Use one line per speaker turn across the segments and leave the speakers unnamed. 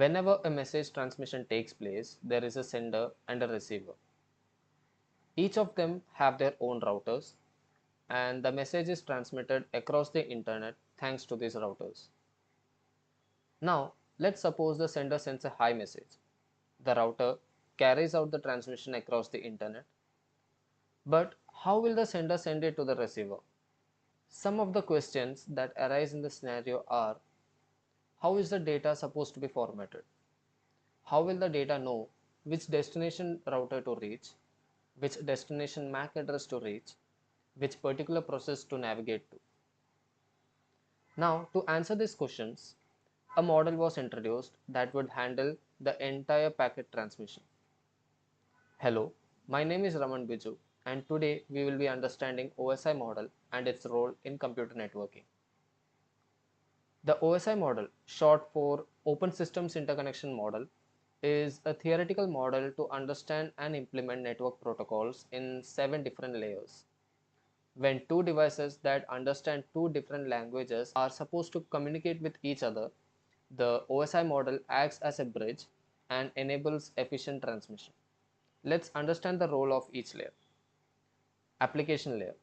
Whenever a message transmission takes place, there is a sender and a receiver. Each of them have their own routers, and the message is transmitted across the internet thanks to these routers. Now, let's suppose the sender sends a hi message. The router carries out the transmission across the internet. But how will the sender send it to the receiver? Some of the questions that arise in the scenario are: how is the data supposed to be formatted? How will the data know which destination router to reach, which destination MAC address to reach, which particular process to navigate to? Now, to answer these questions, a model was introduced that would handle the entire packet transmission. Hello, my name is Raman Biju, and today we will be understanding OSI model and its role in computer networking. The OSI model, short for Open Systems Interconnection Model, is a theoretical model to understand and implement network protocols in 7 different layers. When two devices that understand two different languages are supposed to communicate with each other, the OSI model acts as a bridge and enables efficient transmission. Let's understand the role of each layer. Application layer.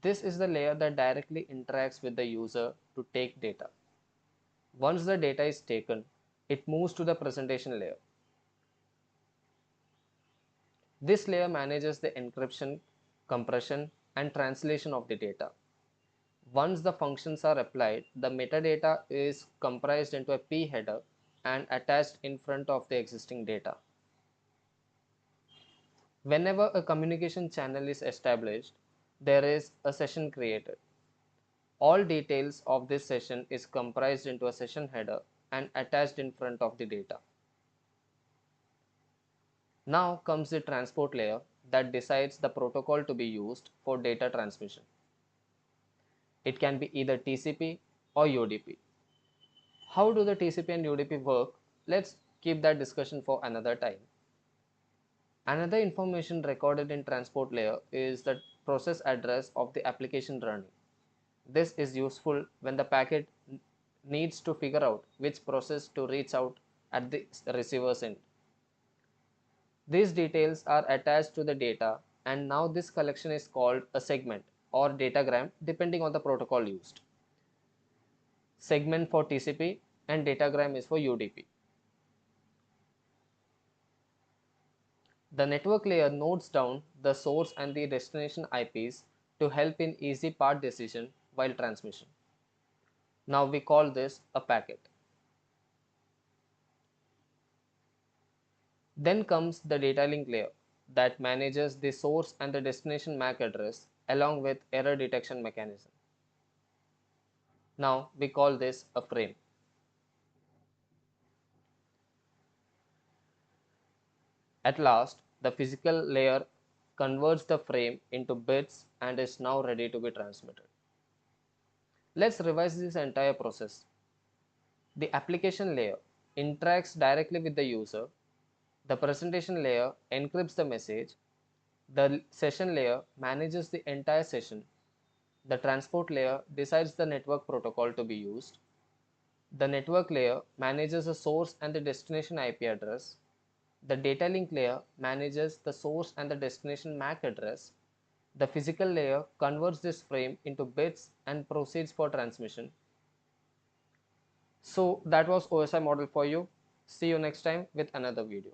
This is the layer that directly interacts with the user to take data. Once the data is taken, it moves to the presentation layer. This layer manages the encryption, compression, and translation of the data. Once the functions are applied, the metadata is comprised into a P header and attached in front of the existing data. Whenever a communication channel is established, there is a session created. All details of this session is comprised into a session header and attached in front of the data. Now comes the transport layer that decides the protocol to be used for data transmission. It can be either TCP or UDP. How do the TCP and UDP work? Let's keep that discussion for another time. Another information recorded in transport layer is the process address of the application running. This is useful when the packet needs to figure out which process to reach out at the receiver's end. These details are attached to the data, and now this collection is called a segment or datagram depending on the protocol used. Segment for TCP and datagram is for UDP. The network layer notes down the source and the destination IPs to help in easy path decision while transmission. Now we call this a packet. Then comes the data link layer that manages the source and the destination MAC address along with error detection mechanism. Now we call this a frame. At last, the physical layer converts the frame into bits and is now ready to be transmitted. Let's revise this entire process. The application layer interacts directly with the user. The presentation layer encrypts the message. The session layer manages the entire session. The transport layer decides the network protocol to be used. The network layer manages the source and the destination IP address. The data link layer manages the source and the destination MAC address. The physical layer converts this frame into bits and proceeds for transmission. So that was OSI model for you. See you next time with another video.